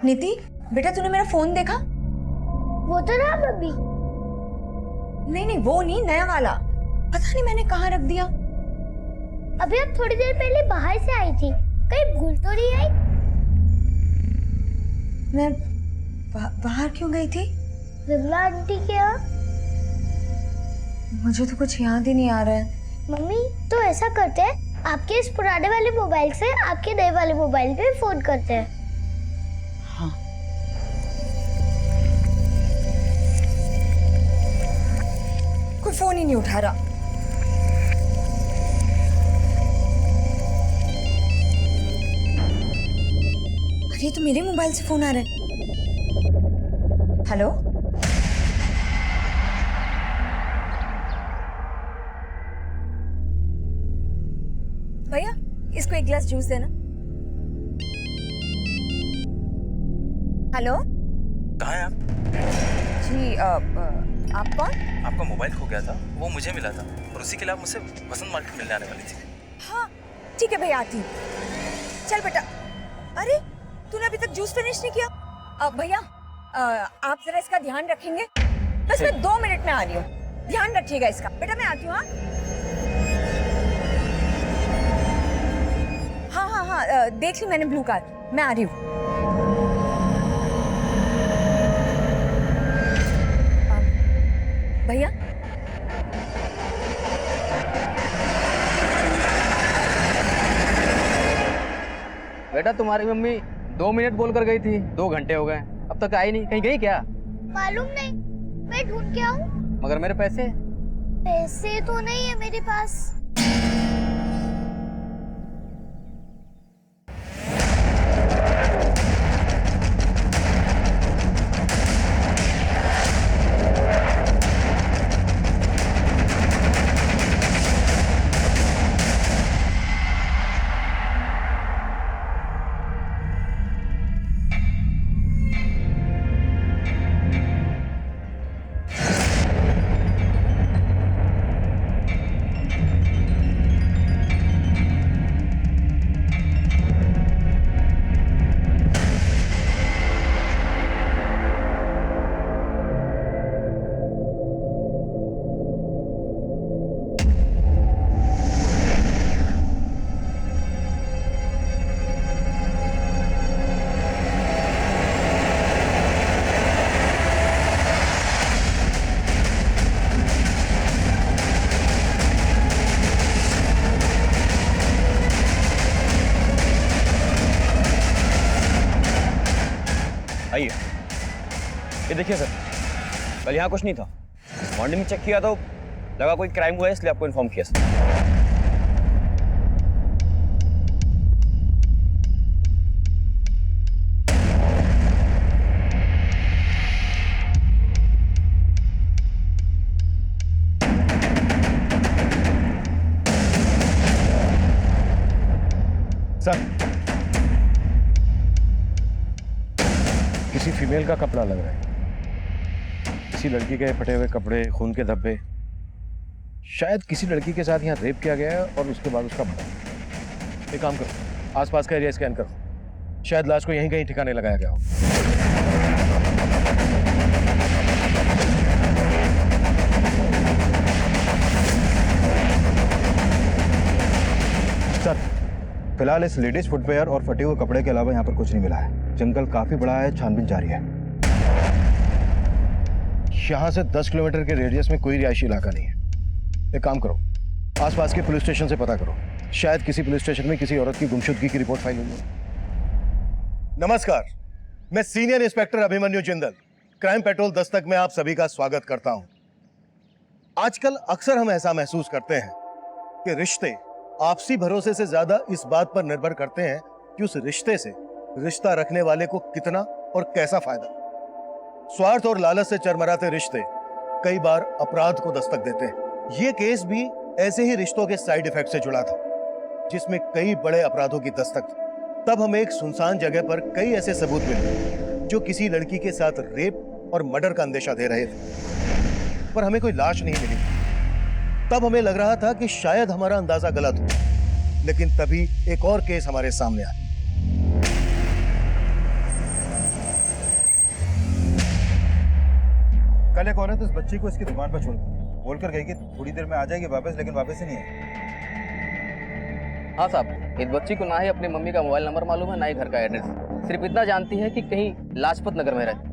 नीति बेटा तूने मेरा फोन देखा? वो तो रहा बब्बी। नहीं नहीं वो नहीं, नया वाला। पता नहीं मैंने कहाँ रख दिया। अभी अब थोड़ी देर पहले बाहर से आई थी, कहीं भूल तो नहीं आई? मैं बाहर क्यों गई थी? विमला आंटी के यहाँ। मुझे तो कुछ याद ही नहीं आ रहा है। मम्मी तो ऐसा करते हैं, आपके इस पुराने वाले मोबाइल से आपके नए वाले मोबाइल पे फोन करते हैं। हाँ कोई फोन ही नहीं उठा रहा। अरे तो मेरे मोबाइल से फोन आ रहा है। हेलो भैया इसको एक गिलास जूस देना। हेलो कहाँ हैं आप? जी आप कौन? आपका मोबाइल खो गया था, वो मुझे मिला था और उसी के लिए आप मुझसे वसंत मार्केट मिलने आने वाली थी। हाँ ठीक है भैया आती हूँ। चल बेटा। अरे तूने अभी तक जूस फिनिश नहीं किया? भैया आप जरा इसका ध्यान रखेंगे? बस मैं 2 मिनट में आ रही हूँ, ध्यान रखिएगा इसका। बेटा मैं आती हूँ। हाँ हाँ हाँ हाँ देख ली मैंने ब्लू कार, मैं आ रही हूँ। भैया बेटा तुम्हारी मम्मी 2 मिनट बोलकर गई थी, 2 घंटे हो गए, अब तक आई नहीं। कहीं गई क्या? मालूम नहीं, मैं ढूंढ के आऊं। मगर मेरे पैसे? पैसे तो नहीं है मेरे पास। आइए, ये देखिए सर, कल यहाँ कुछ नहीं था। मॉर्निंग में चेक किया तो लगा कोई क्राइम हुआ है, इसलिए आपको इन्फॉर्म किया सर। सर, किसी फीमेल का कपड़ा लग रहा है, किसी लड़की के फटे हुए कपड़े, खून के धब्बे। शायद किसी लड़की के साथ यहाँ रेप किया गया है और उसके बाद उसका मर्डर। एक काम करो, आसपास का एरिया स्कैन करो, शायद लाश को यहीं कहीं ठिकाने लगाया गया हो। सर, फिलहाल इस लेडीज फुटवेयर और फटे हुए कपड़े के अलावा यहाँ पर कुछ नहीं मिला है। जंगल काफी बड़ा है, छानबीन जारी है। यहाँ से 10 किलोमीटर के रेडियस में कोई रिहायशी इलाका नहीं है। एक काम करो, आसपास के पुलिस स्टेशन से पता करो, शायद किसी पुलिस स्टेशन में किसी औरत की गुमशुदगी की रिपोर्ट फाइल हुई हो। नमस्कार, मैं senior inspector Abhimanyu Jindal, crime petrol Dastak में आप सभी का स्वागत करता हूं। आजकल अक्सर हम ऐसा महसूस करते हैं कि रिश्ते आपसी भरोसे से ज्यादा इस बात पर निर्भर करते हैं कि उस रिश्ते से रिश्ता रखने वाले को कितना और कैसा फायदा। स्वार्थ और लालच से चरमराते रिश्ते कई बार अपराध को दस्तक देते हैं। ये केस भी ऐसे ही रिश्तों के साइड इफेक्ट से जुड़ा था, जिसमें कई बड़े अपराधों की दस्तक थी। तब हमें एक सुनसान जगह पर कई ऐसे सबूत मिले जो किसी लड़की के साथ रेप और मर्डर का अंदेशा दे रहे थे, पर हमें कोई लाश नहीं मिली। तब हमें लग रहा था कि शायद हमारा अंदाजा गलत हो, लेकिन तभी एक और केस हमारे सामने आया। कल एक औरत इस बच्ची को इसकी दुकान पर छोड़ बोलकर गई कि थोड़ी देर में आ जाएगी वापस, लेकिन वापस ही नहीं आई। हाँ साहब, इस बच्ची को ना ही अपनी मम्मी का मोबाइल नंबर मालूम है, ना ही घर का एड्रेस। सिर्फ इतना जानती है कि कहीं लाजपत नगर में रहती।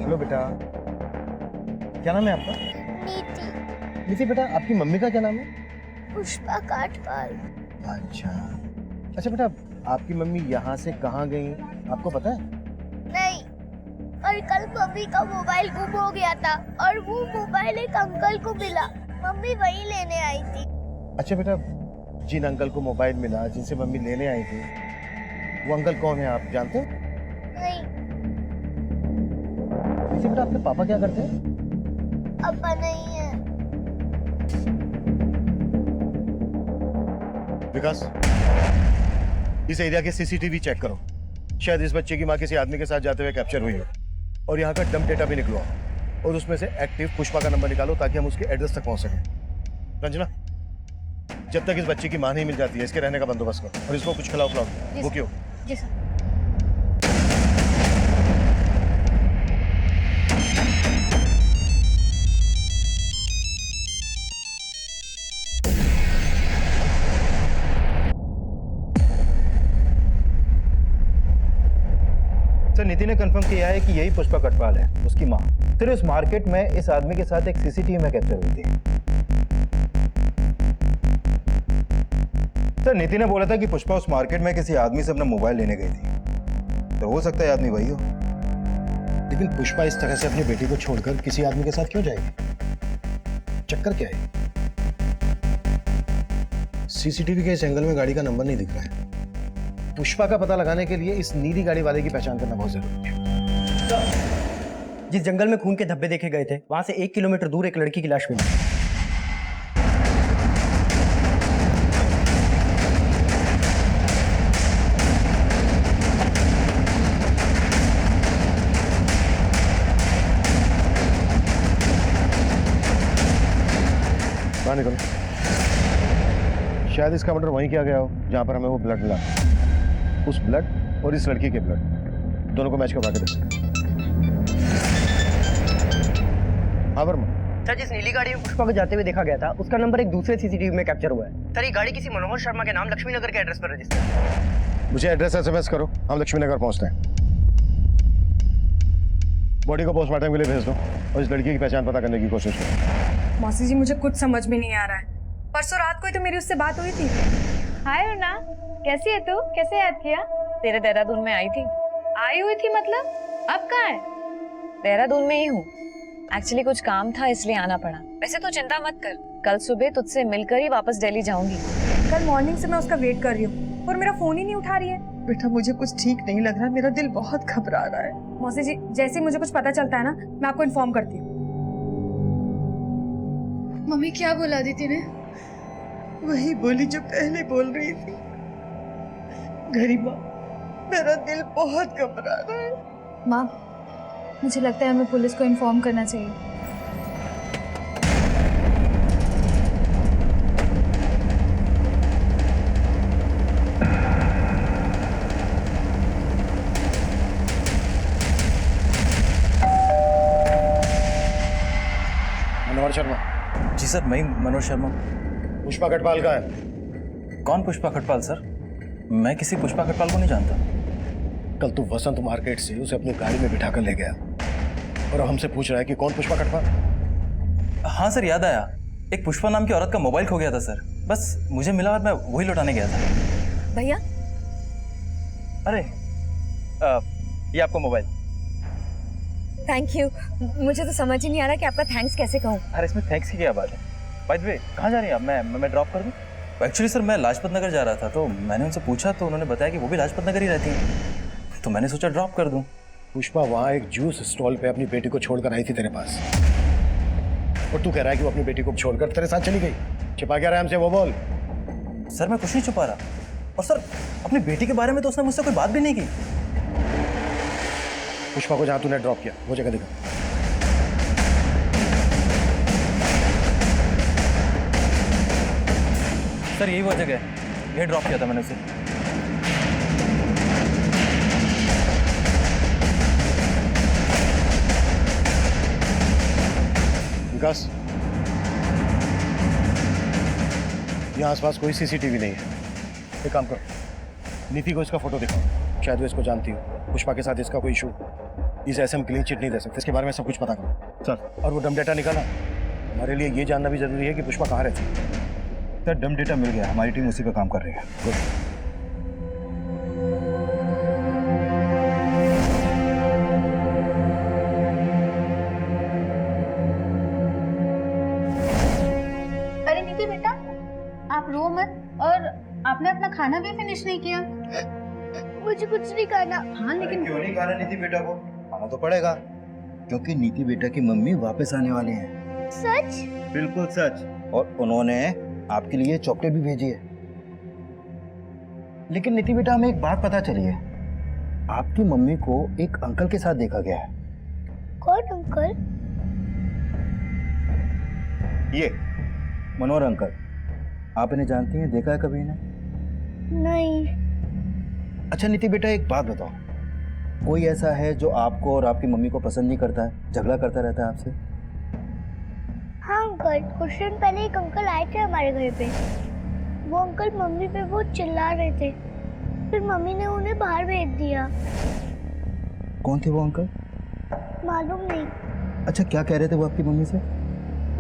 हेलो बेटा, क्या नाम है आपका? नीति। नीति बेटा, आपकी मम्मी का क्या नाम है? पुष्पा काटपाल। अच्छा अच्छा बेटा, आपकी मम्मी यहाँ से कहाँ गई आपको पता है? नहीं, और कल मम्मी का मोबाइल गुम हो गया था और वो मोबाइल एक अंकल को मिला, मम्मी वही लेने आई थी। अच्छा बेटा, जिन अंकल को मोबाइल मिला, जिनसे मम्मी लेने आई थी, वो अंकल कौन है आप जानते हो? नहीं। नीति बेटा, आपके पापा क्या करते हैं? पापा नहीं है। विकास, इस एरिया के सीसीटीवी चेक करो। शायद इस बच्चे की माँ किसी आदमी के साथ जाते हुए कैप्चर हुई हो, और यहाँ का डंप डेटा भी निकलवाओ, और उसमें से एक्टिव पुष्पा का नंबर निकालो ताकि हम उसके एड्रेस तक पहुंच सकें। रंजना, जब तक इस बच्चे की माँ नहीं मिल जाती है, इसके रहने का बंदोबस्त करो और इसको कुछ खिलाओ पिलाओ। वो क्यों? जी सर। सर, नीति ने कंफर्म किया है कि यही पुष्पा कटवाल है, उसकी माँ। सर, उस मार्केट में इस आदमी के साथ एक सीसीटीवी में कैप्चर हुई थी। सर, नीति ने बोला था कि पुष्पा उस मार्केट में किसी आदमी से अपना मोबाइल लेने गई थी, तो हो सकता है आदमी वही हो। लेकिन पुष्पा इस तरह से अपनी बेटी को छोड़कर किसी आदमी के साथ क्यों जाएगी? चक्कर क्या है? सीसीटीवी के इस एंगल में गाड़ी का नंबर नहीं दिख रहा है। पुष्पा का पता लगाने के लिए इस नीली गाड़ी वाले की पहचान करना बहुत जरूरी है। जिस जंगल में खून के धब्बे देखे गए थे, वहां से 1 किलोमीटर दूर एक लड़की की लाश मिली। बाहर निकलो। शायद इसका मर्डर वहीं किया गया हो जहां पर हमें वो ब्लड मिला। उस ब्लड और इस लड़की के ब्लड दोनों को मैच करवा के देखो। हाँ वर्मा। सर, जिस नीली गाड़ी में पुष्पा को जाते हुए देखा गया था, उसका नंबर एक दूसरे सीसीटीवी में कैप्चर हुआ है। सर, ये गाड़ी किसी मनोहर शर्मा के नाम लक्ष्मी नगर के एड्रेस पर रजिस्टर है। मुझे एड्रेस SMS करो, हम लक्ष्मी नगर पहुंचते हैं। बॉडी को पोस्टमार्टम के लिए भेज दो और इस लड़की की पहचान पता करने की कोशिश करो। मौसी जी, मुझे कुछ समझ में नहीं आ रहा है। परसों रात को ही तो मेरी उससे बात हुई थी। हाय अर्ना, कैसी है तू? कैसे याद किया? तेरे देहरादून में आई थी। आई हुई थी मतलब? अब कहाँ है? देहरादून में ही हूँ। एक्चुअली कुछ काम था इसलिए आना पड़ा। वैसे तो चिंता मत कर, कल सुबह तुझसे मिलकर ही वापस दिल्ली जाऊंगी। कल मॉर्निंग से मैं उसका वेट कर रही हूँ और मेरा फोन ही नहीं उठा रही है। बेटा, मुझे कुछ ठीक नहीं लग रहा, मेरा दिल बहुत घबरा रहा है। मौसी जी, जैसे ही मुझे कुछ पता चलता है ना, मैं आपको इन्फॉर्म करती हूँ। मम्मी क्या बोला दीदी ने? वही बोली जो पहले बोल रही थी। गरीबा, मेरा दिल बहुत घबरा रहा है। माँ, मुझे लगता है हमें पुलिस को इन्फॉर्म करना चाहिए। मनोहर शर्मा। जी सर, मैं मनोज शर्मा। पुष्पा कटवाल का है? कौन पुष्पा खटपाल सर? मैं किसी पुष्पा खटपाल को नहीं जानता। कल तू वसंत मार्केट से उसे अपनी गाड़ी में बिठा कर ले गया और अब हमसे पूछ रहा है कि कौन पुष्पा कटवाल? हाँ सर, याद आया। एक पुष्पा नाम की औरत का मोबाइल खो गया था सर। बस मुझे मिला और मैं वही लौटाने गया था। भैया, अरे ये आपका मोबाइल। Thank you. मुझे तो समझ ही नहीं आ रहा कि आपका थैंक्स कैसे कहूँ। अरे इसमें थैंक्स की क्या बात है? बाय द वे, कहाँ जा रही हैं आप? मैं ड्रॉप कर दूँ? एक्चुअली सर, मैं लाजपत नगर जा रहा था, तो मैंने उनसे पूछा तो उन्होंने बताया कि वो भी लाजपत नगर ही रहती हैं, तो मैंने सोचा ड्रॉप कर दूँ। पुष्पा वहाँ एक जूस स्टॉल पे अपनी बेटी को छोड़कर आई थी तेरे पास, और तू कह रहा है कि वो अपनी बेटी को छोड़कर तेरे साथ चली गई। छिपा क्या रहा है हमसे, वो बोल। सर, मैं कुछ नहीं छुपा रहा। और सर, अपनी बेटी के बारे में तो उसने मुझसे कोई बात भी नहीं की। पुष्पा को जहाँ तूने ड्रॉप किया वो जगह दिखा। सर, यही वो जगह है, ये ड्रॉप किया था मैंने उसे। विकास, यहाँ आसपास कोई सीसीटीवी नहीं है। एक काम करो, नीति को इसका फोटो दिखाओ, शायद वो इसको जानती हो। पुष्पा के साथ इसका कोई इशू, इसे ऐसे हम क्लीन चिट नहीं दे सकते। इसके बारे में सब कुछ पता करो सर। और वो डम डेटा निकाला, हमारे लिए ये जानना भी जरूरी है कि पुष्पा कहाँ रहती है। सर डम डेटा मिल गया, हमारी टीम उसी पे काम कर रही है। गुड। अरे नीति बेटा, आप रो मत। और आपने अपना खाना भी फिनिश नहीं किया। मुझे कुछ नहीं खाना। हाँ लेकिन क्यों नहीं खाना नीति बेटा को? खाना तो पड़ेगा, क्योंकि नीति बेटा की मम्मी वापस आने वाली हैं। सच? बिल्कुल सच। और उन्होंने आपके लिए चॉकलेट भी भेजी है। लेकिन नीति बेटा, हमें एक बात पता चली है, आपकी मम्मी को एक अंकल के साथ देखा गया है। कौन अंकल? ये मनोहर अंकल। आप इन्हें जानती हैं, देखा है कभी इन्हें? नहीं। अच्छा नीति बेटा, एक बात बताओ, कोई ऐसा है जो आपको और आपकी मम्मी को पसंद नहीं करता है, झगड़ा करता रहता है आपसे? हाँ अंकल, कुछ दिन पहले एक अंकल आए थे हमारे घर पे। वो अंकल मम्मी पे बहुत चिल्ला रहे थे, फिर मम्मी ने उन्हें बाहर भेज दिया। कौन थे वो अंकल? मालूम नहीं। अच्छा, क्या कह रहे थे वो आपकी मम्मी से?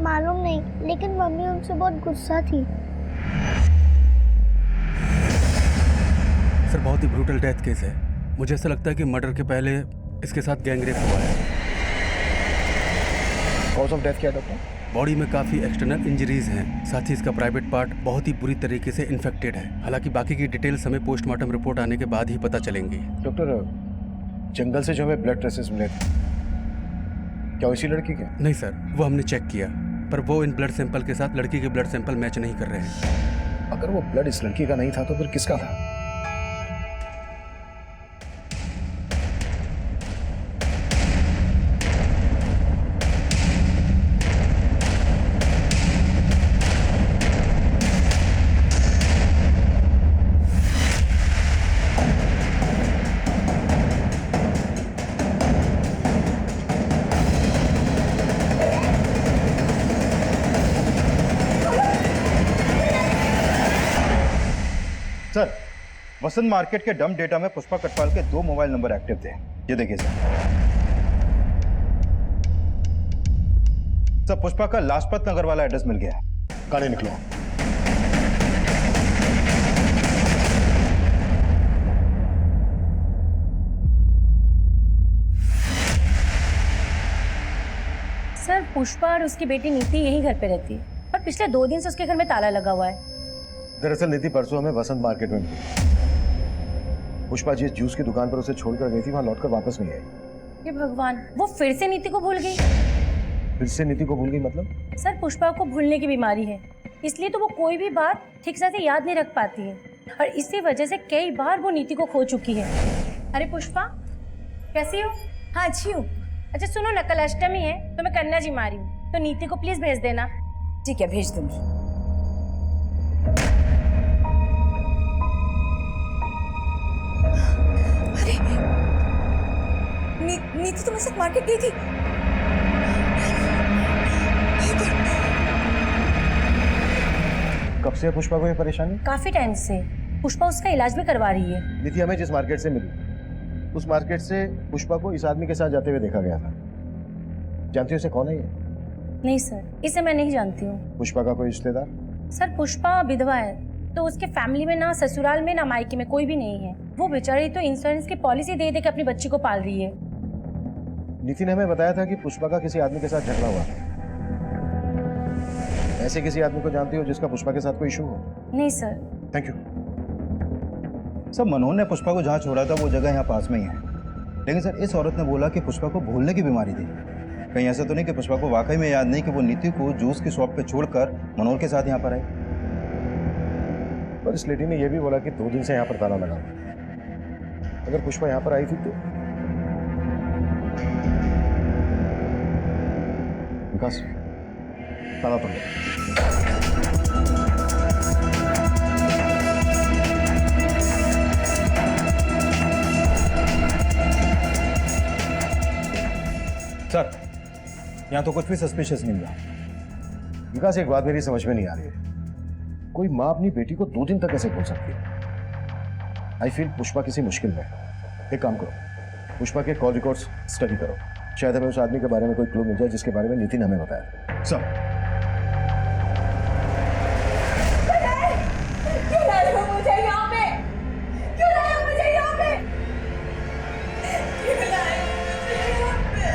मालूम नहीं, लेकिन मम्मी उनसे बहुत गुस्सा थी। सर बहुत ही ब्रूटल डेथ केस है। मुझे ऐसा लगता है कि मर्डर के पहले इसके साथ गैंगरेप हुआ है। कॉज ऑफ डेथ क्या डॉक्टर? बॉडी में काफ़ी एक्सटर्नल इंजरीज हैं, साथ ही इसका प्राइवेट पार्ट बहुत ही बुरी तरीके से इन्फेक्टेड है। हालांकि बाकी की डिटेल्स हमें पोस्टमार्टम रिपोर्ट आने के बाद ही पता चलेंगी। डॉक्टर, जंगल से जो हमें ब्लड ट्रेसेस मिले थे, क्या इसी लड़की के? नहीं सर, वो हमने चेक किया, पर वो इन ब्लड सैंपल के साथ लड़की के ब्लड सैंपल मैच नहीं कर रहे हैं। अगर वो ब्लड इस लड़की का नहीं था तो फिर किसका था? सर, वसंत मार्केट के डम डेटा में पुष्पा कटवाल के 2 मोबाइल नंबर एक्टिव थे। ये देखिए सर। सर, पुष्पा का लाजपत नगर वाला एड्रेस मिल गया है। गाड़ी निकलो। सर, पुष्पा और उसकी बेटी नीति यही घर पे रहती है और पिछले 2 दिन से उसके घर में ताला लगा हुआ है। दरअसल नीति परसों हमें वसंत मार्केट में मिली। पुष्पा जिस जूस की दुकान पर उसे छोड़कर गई थी, वहां लौटकर वापस नहीं आई। ये भगवान, वो फिर से नीति को भूल गई। फिर से नीति को भूल गई मतलब? सर, पुष्पा को भूलने की बीमारी है, इसलिए तो वो कोई भी बात ठीक से याद नहीं रख पाती है और इसी वजह से कई बार वो नीति को खो चुकी है। अरे पुष्पा, कैसी हो? हाँ अच्छी हूँ। अच्छा सुनो ना, कल अष्टमी है तो मैं कन्या जी मारी हूँ, तो नीति को प्लीज भेज देना। ठीक है, भेज दूंगी। नीति तुम्हारे साथ मार्केट गई थी? कब से है पुष्पा को ये परेशानी? काफी टाइम से। पुष्पा उसका इलाज भी करवा रही है। नीति हमें जिस मार्केट से मिली, उस मार्केट से पुष्पा को इस आदमी के साथ जाते हुए देखा गया था। जानती हो उसे कौन है ये? नहीं सर, इसे मैं नहीं जानती हूँ। पुष्पा का कोई रिश्तेदार? सर, पुष्पा विधवा है, तो उसके फैमिली में ना ससुराल में ना मायके में कोई भी नहीं है। वो बेचारी तो इंश्योरेंस की पॉलिसी दे दे के अपनी बच्ची को पाल रही है। नीति ने हमें बताया था कि पुष्पा का किसी आदमी के साथ झगड़ा हुआ था। ऐसे किसी आदमी को जानती हो जिसका पुष्पा के साथ कोई इशू हो? नहीं सर। Thank you. सर, मनोहर ने पुष्पा को जहाँ छोड़ा था वो जगह यहाँ पास में ही है, लेकिन सर इस औरत ने बोला कि पुष्पा को भूलने की बीमारी थी। कहीं ऐसा तो नहीं कि पुष्पा को वाकई में याद नहीं कि वो नीति को जूस की शॉप पे छोड़कर मनोहर के साथ यहाँ पर आई? पर इस लेडी ने यह भी बोला कि 2 दिन से यहाँ पर ताला लगा। अगर पुष्पा यहाँ पर आई थी तो विकास, ताला तोड़। सर, यहाँ तो कुछ भी सस्पिशियस नहीं मिला। विकास, एक बात मेरी समझ में नहीं आ रही है, कोई माँ अपनी बेटी को 2 दिन तक कैसे भूल सकती है? आई फील पुष्पा किसी मुश्किल में है। एक काम करो, पुष्पा के कॉल रिकॉर्ड्स स्टडी करो, शायद हमें उस आदमी के बारे में कोई क्लू मिल जाए जिसके बारे में नितिन हमें बताया। सर, क्यों लाए हो मुझे यहाँ पे? क्यों लाए हो मुझे यहाँ पे? क्यों लाए हो मुझे यहाँ पे?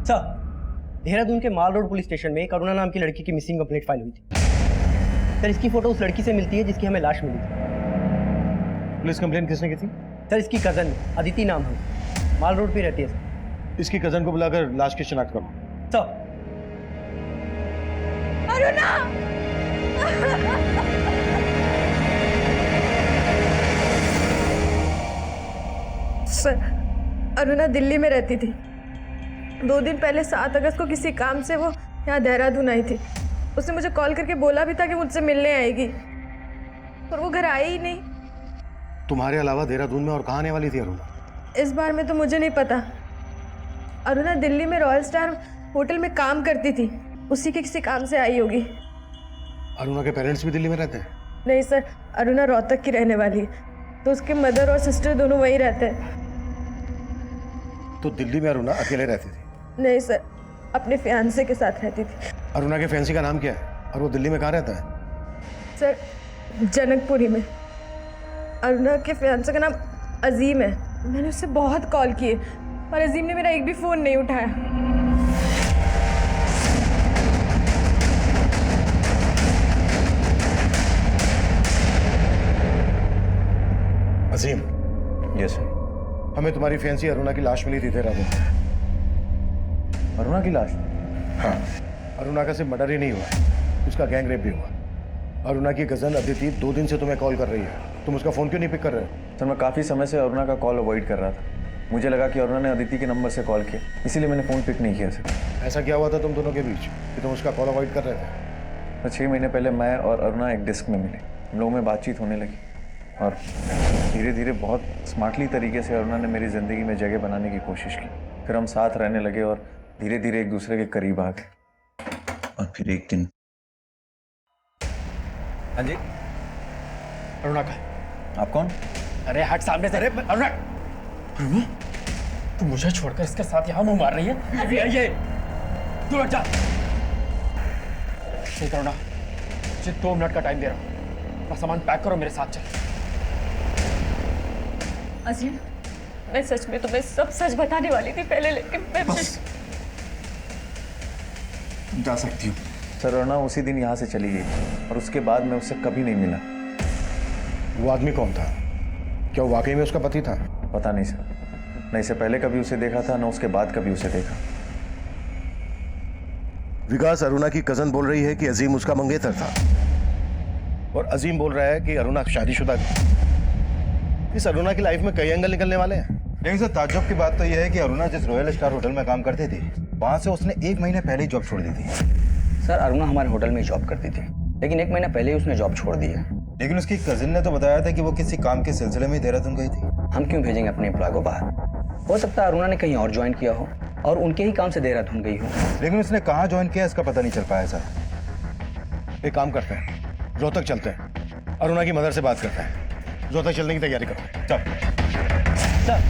सर, देहरादून के माल रोड पुलिस स्टेशन में करुणा नाम की लड़की की मिसिंग कंप्लेंट फाइल हुई थी। सर, इसकी फोटो उस लड़की से मिलती है जिसकी हमें लाश मिली थी। पुलिस कंप्लेंट किसने की थी? सर, इसकी कजन अदिति नाम है, माल रोड पे रहती है सर। इसकी कजन को बुलाकर लाश की शिनाख्त करो। सर। अरुणा! सर, अरुणा दिल्ली में रहती थी। 2 दिन पहले 7 अगस्त को किसी काम से वो यहाँ देहरादून आई थी। उसने मुझे कॉल करके बोला भी था कि मुझसे मिलने आएगी, पर वो घर आई ही नहीं। तुम्हारे अलावा देहरादून में और कहाँ आने वाली थी अरुणा? इस बार में तो मुझे नहीं पता। अरुणा दिल्ली में रॉयल स्टार होटल में काम करती थी, उसी के किसी काम से आई होगी। अरुणा के पेरेंट्स भी दिल्ली में रहते हैं? नहीं सर, अरुणा रोहतक की रहने वाली है, तो उसके मदर और सिस्टर दोनों वहीं रहते हैं। तो दिल्ली में अरुणा अकेले रहती थी? नहीं सर, अपने फियांसे के साथ रहती थी। अरुणा के फैंसी का नाम क्या है और वो दिल्ली में कहाँ रहता है? सर, जनकपुरी में। अरुणा के फियांसे का नाम अजीम है। मैंने उससे बहुत कॉल किए, पर अजीम ने मेरा एक भी फ़ोन नहीं उठाया। अजीम। Yes sir. हमें तुम्हारी फैंसी अरुणा की लाश मिली थी देहरादून। अरुणा की लाश? हाँ, अरुणा का सिर्फ मर्डर ही नहीं हुआ, उसका गैंग रेप भी हुआ। अरुणा की कजन अदिति 2 दिन से तुम्हें कॉल कर रही है, तुम उसका फ़ोन क्यों नहीं पिक कर रहे हो? सर, मैं काफ़ी समय से अरुणा का कॉल अवॉइड कर रहा था। मुझे लगा कि अरुणा ने अदिति के नंबर से कॉल किया, इसीलिए मैंने फ़ोन पिक नहीं किया सर। ऐसा क्या हुआ था तुम दोनों के बीच कि तुम उसका कॉल अवॉइड कर रहे थे? तो 6 महीने पहले मैं और अरुणा एक डिस्क में मिले, हम लोगों में बातचीत होने लगी और धीरे धीरे बहुत स्मार्टली तरीके से अरुणा ने मेरी ज़िंदगी में जगह बनाने की कोशिश की। फिर हम साथ रहने लगे और धीरे धीरे एक दूसरे के करीब आ गए। और फिर एक दिन। हाँ जी, अरुणा का। आप कौन? अरे हट सामने से। अरे अरुणा, तू मुझे छोड़कर इसके साथ यहाँ मुंह मार रही है? अभी आइए, तू हट जा। ठीक अरुणा, मुझे 2 मिनट का टाइम दे रहा हूँ, अपना सामान पैक करो, मेरे साथ चल। अजीम, मैं सच में तुम्हें सब सच बताने वाली थी पहले, लेकिन मैं बस। जा सकती हूँ। सर, अरुणा उसी दिन यहाँ से चली गई और उसके बाद मैं उससे कभी नहीं मिला। वो आदमी कौन था? क्या वो वाकई में उसका पति था? पता नहीं सर, न इससे पहले कभी उसे देखा था, न उसके बाद कभी उसे देखा। विकास, अरुणा की कजन बोल रही है कि अजीम उसका मंगेतर था और अजीम बोल रहा है कि अरुणा शादीशुदा थी। इस अरुणा की लाइफ में कई एंगल निकलने वाले हैं। लेकिन सर, ताज्जुब की बात तो यह है कि अरुणा जिस रॉयल स्टार होटल में काम करती थी, वहां से उसने 1 महीने पहले ही जॉब छोड़ दी थी। सर, अरुणा हमारे होटल में जॉब करती थी, लेकिन 1 महीना पहले ही उसने जॉब छोड़ दी है। लेकिन उसकी कजिन ने तो बताया था कि वो किसी काम के सिलसिले में देहरादून गई थी। हम क्यों भेजेंगे अपने एम्प्लॉय को बाहर? हो सकता है अरुणा ने कहीं और ज्वाइन किया हो और उनके ही काम से देहरादून गई हो। लेकिन उसने कहाँ ज्वाइन किया इसका पता नहीं चल पाया सर। एक काम करते हैं, रोहतक चलते हैं, अरुणा की मदर से बात करते हैं। रोहतक चलने की तैयारी करो। चल। सर,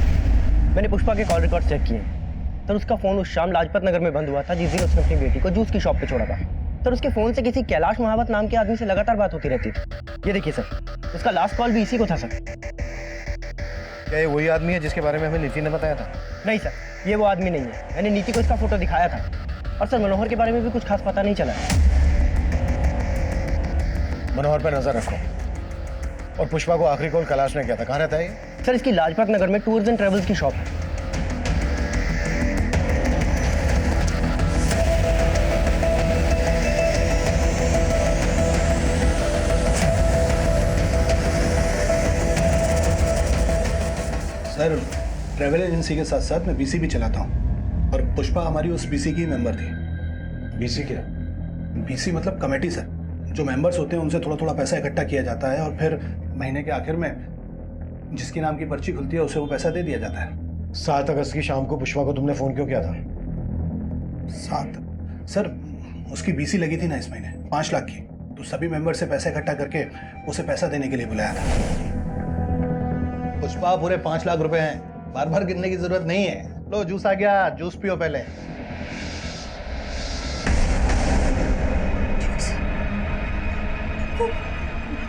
मैंने पुष्पा के कॉल रिकॉर्ड चेक किए। सर, उसका फ़ोन उस शाम लाजपत नगर में बंद हुआ था जिस दिन उसने अपनी बेटी को जूस की शॉप पे छोड़ा था। सर, उसके फ़ोन से किसी कैलाश महावत नाम के आदमी से लगातार बात होती रहती थी। ये देखिए सर, उसका लास्ट कॉल भी इसी को था सर। क्या ये वही आदमी है जिसके बारे में हमें नीति ने बताया था? नहीं सर, ये वो आदमी नहीं है। मैंने नीति को इसका फोटो दिखाया था। और सर, मनोहर के बारे में भी कुछ खास पता नहीं चला। मनोहर पर नजर रखो। और पुष्पा को आखिरी कॉल कैलाश ने किया था, कहाँ रहता है ये? सर, इसकी लाजपत नगर में टूर्स एंड ट्रेवल्स की शॉप है। सर, ट्रैवल एजेंसी के साथ साथ मैं बीसी भी चलाता हूँ और पुष्पा हमारी उस बीसी की मेंबर थी। बीसी क्या? बीसी मतलब कमेटी सर। जो मेंबर्स होते हैं उनसे थोड़ा थोड़ा पैसा इकट्ठा किया जाता है और फिर महीने के आखिर में जिसके नाम की पर्ची खुलती है उसे वो पैसा दे दिया जाता है। 7 अगस्त की शाम को पुष्पा को तुमने फोन क्यों किया था? 7 सर, उसकी बीसी लगी थी ना इस महीने 5 लाख की, तो सभी मेंबर से पैसा इकट्ठा करके उसे पैसा देने के लिए बुलाया था। पुष्पा पूरे 5 लाख रुपए हैं, बार बार गिनने की जरूरत नहीं है। लो जूस आ गया, जूस पियो पहले।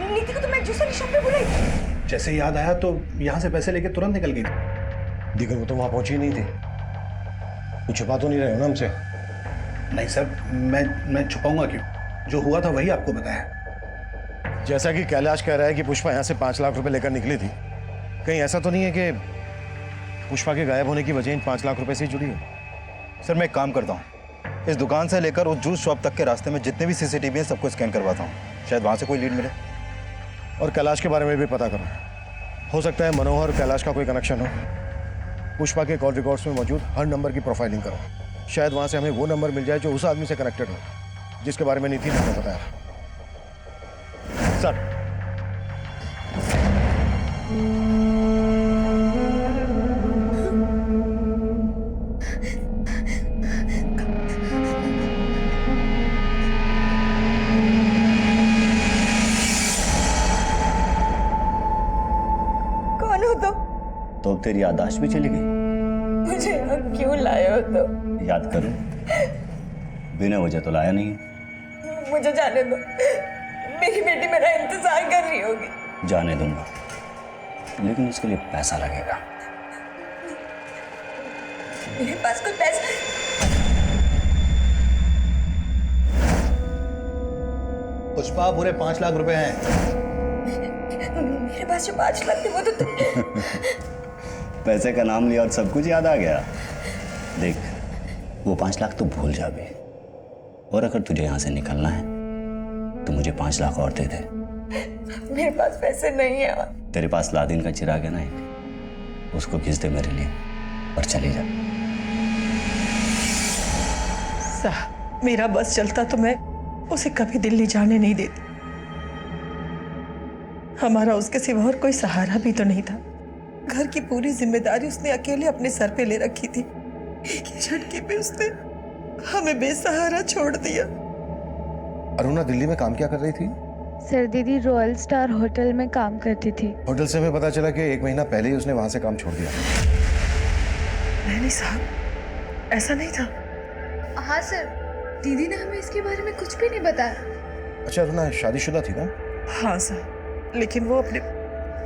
नीति को तो मैं जूस वाली शॉप पे बुलाई। जैसे ही याद आया तो यहाँ से पैसे लेके तुरंत निकल गई थी। दीगर वो तो वहां पहुंची नहीं थी। कुछ छुपा तो नहीं रहे हो ना हमसे? नहीं सर, मैं छुपाऊंगा क्यों? जो हुआ था वही आपको बताया। जैसा कि कैलाश कह रहा है कि पुष्पा यहाँ से 5 लाख रुपए लेकर निकली थी, कहीं ऐसा तो नहीं है कि पुष्पा के गायब होने की वजह इन 5 लाख रुपए से ही जुड़ी है? सर मैं एक काम करता हूँ, इस दुकान से लेकर उस जूस शॉप तक के रास्ते में जितने भी सीसीटीवी हैं सबको स्कैन करवाता हूँ, शायद वहाँ से कोई लीड मिले। और कैलाश के बारे में भी पता करो, हो सकता है मनोहर और कैलाश का कोई कनेक्शन हो। पुष्पा के कॉल रिकॉर्ड्स में मौजूद हर नंबर की प्रोफाइलिंग करो, शायद वहाँ से हमें वो नंबर मिल जाए जो उस आदमी से कनेक्टेड हो जिसके बारे में नीति ने हमें बताया। सर कौन हो तुम? तो अब तेरी याददाश्त भी चली गई? मुझे यहाँ क्यों लाए हो तुम? याद करूं, बिना वजह तो लाया नहीं है। मुझे जाने दो, मेरी बेटी मेरा इंतजार कर रही होगी। जाने दूंगा, लेकिन उसके लिए पैसा लगेगा। मेरे पास कोई पैसा? पुष्पा पूरे 5 लाख रुपए हैं। मेरे पास जो 5 लाख थे वो तो पैसे का नाम लिया और सब कुछ याद आ गया। देख, वो 5 लाख तो भूल जा बे, और अगर तुझे यहाँ से निकलना है तो मुझे 5 लाख और दे दे। मेरे पास पैसे नहीं है। तेरे पास लादिन का चिराग है ना एक, उसको खींच दे मेरे लिए और चली जा। साहब, मेरा बस चलता तो मैं उसे कभी दिल्ली जाने नहीं देती। हमारा उसके सिवा और कोई सहारा भी तो नहीं था। घर की पूरी जिम्मेदारी उसने अकेले अपने सर पे ले रखी थी। एक ही झटके पे उसने हमें बेसहारा छोड़ दिया। अरुणा दिल्ली में काम क्या कर रही थी? सर दीदी रॉयल स्टार होटल में काम करती थी। होटल से हमें पता चला कि 1 महीना पहले ही उसने वहां से काम छोड़ दिया। नहीं साहब, ऐसा नहीं था। हाँ सर, दीदी ने हमें इसके बारे में कुछ भी नहीं बताया। अच्छा, अरुणा शादीशुदा थी ना? हाँ सर, लेकिन वो अपने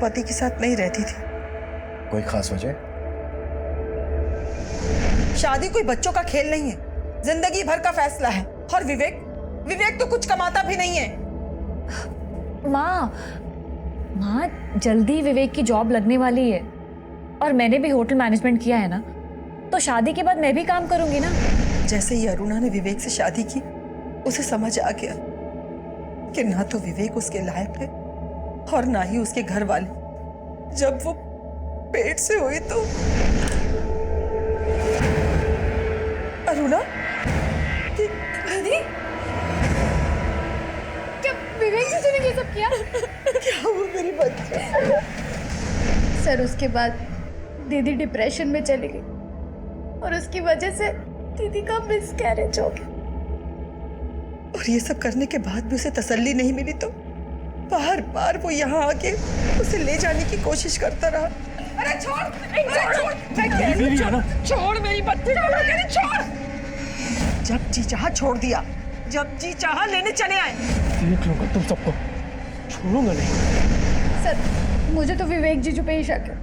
पति के साथ नहीं रहती थी। कोई खास वजह? शादी कोई बच्चों का खेल नहीं है, जिंदगी भर का फैसला है। और विवेक तो कुछ कमाता भी नहीं है। माँ जल्दी विवेक की जॉब लगने वाली है, और मैंने भी होटल मैनेजमेंट किया है ना, तो शादी के बाद मैं भी काम करूंगी ना। जैसे ही अरुणा ने विवेक से शादी की, उसे समझ आ गया कि ना तो विवेक उसके लायक है और ना ही उसके घर वाले। जब वो पेट से हुई तो अरुणा, दीदी, क्या विवेक जी ने ये सब किया? क्या हुआ मेरी बच्ची? सर उसके बाद दीदी डिप्रेशन में चली गई और उसकी वजह से दीदी का मिसकैरेज हो गया। और ये सब करने के बाद भी उसे तसल्ली नहीं मिली तो बार बार वो यहाँ आके उसे ले जाने की कोशिश करता रहा। अरे छोड़ मेरी बच्ची, छोड़। जब जी चाहा छोड़ दिया, जब जी चाहा लेने चले आए। देख लूंगा तुम सबको, छोड़ूंगा नहीं। सर मुझे तो विवेक जीजू पे ही शक है।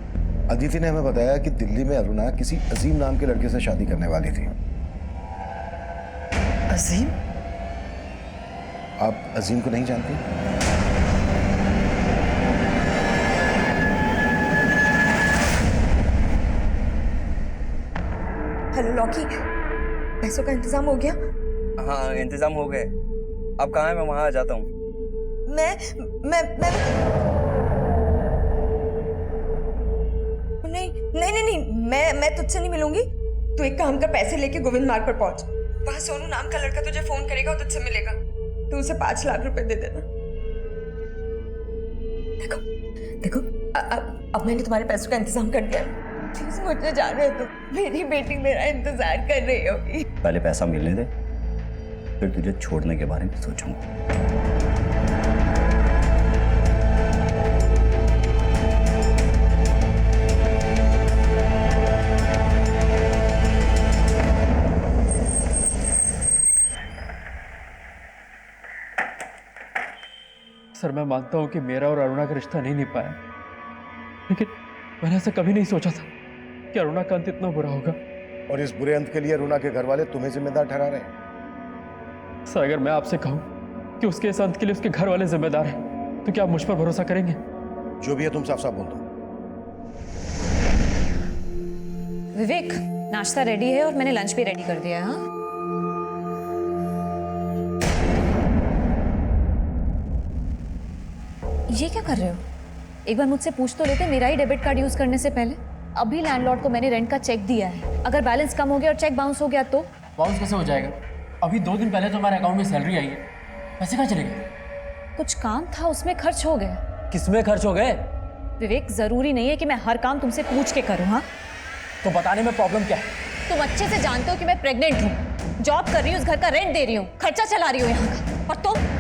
अदिति ने हमें बताया कि दिल्ली में अरुणा किसी अजीम नाम के लड़के से शादी करने वाली थी। अजीम? आप अजीम को नहीं जानते? हेलो लॉकी, पैसों का इंतजाम हो गया? हाँ इंतजाम हो गए। अब कहाँ है? मैं वहाँ आ जाता हूँ। मैं नहीं, मैं तुझसे नहीं मिलूंगी। तू एक काम कर, पैसे लेके गोविंद मार्ग पर पहुंच। वहां सोनू नाम का लड़का तुझे फोन करेगा और तुझसे मिलेगा। तू उसे 5 लाख रुपए दे देना। देखो अब मैंने तुम्हारे पैसों का इंतजाम कर दिया, प्लीज मुझे जाने दो। मेरी बेटी मेरा इंतजार कर रही होगी। पहले पैसा मिलने दे, फिर तुझे छोड़ने के बारे में सोचूंगा। सर मैं मानता हूँ कि मेरा और अरुणा का रिश्ता नहीं निभ पाया, लेकिन मैंने ऐसा कभी नहीं सोचा था कि अरुणा का अंत इतना बुरा होगा। और इस बुरे अंत के लिए अरुणा के घर वाले तुम्हें जिम्मेदार ठहरा रहे हैं। सर अगर मैं आपसे कहूँ कि उसके इस अंत के लिए उसके घर वाले जिम्मेदार हैं, तो क्या आप मुझ पर भरोसा करेंगे? जो भी है तुम साफ साफ बोल दो। विवेक, नाश्ता रेडी है और मैंने लंच भी रेडी कर दिया है। हाँ, ये क्या कर रहे हो? एक बार मुझसे पूछ तो लेते मेरा ही डेबिट कार्ड यूज करने से पहले। अभी लैंडलॉर्ड को मैंने रेंट का चेक दिया है, अगर बैलेंस कम हो गया और चेक बाउंस हो गया तो? बाउंस कैसे हो जाएगा? अभी 2 दिन पहले तो हमारे अकाउंट में सैलरी आई है, पैसे कहाँ चले गए? कुछ काम था उसमें खर्च हो गए। किसमें खर्च हो गए? विवेक, जरूरी नहीं है कि मैं हर काम तुमसे पूछ के करूँ। हाँ, तो बताने में प्रॉब्लम क्या है? तुम अच्छे से जानते हो कि मैं प्रेग्नेंट हूँ, जॉब कर रही हूँ, उस घर का रेंट दे रही हूँ, खर्चा चला रही हूँ यहाँ का, और तुम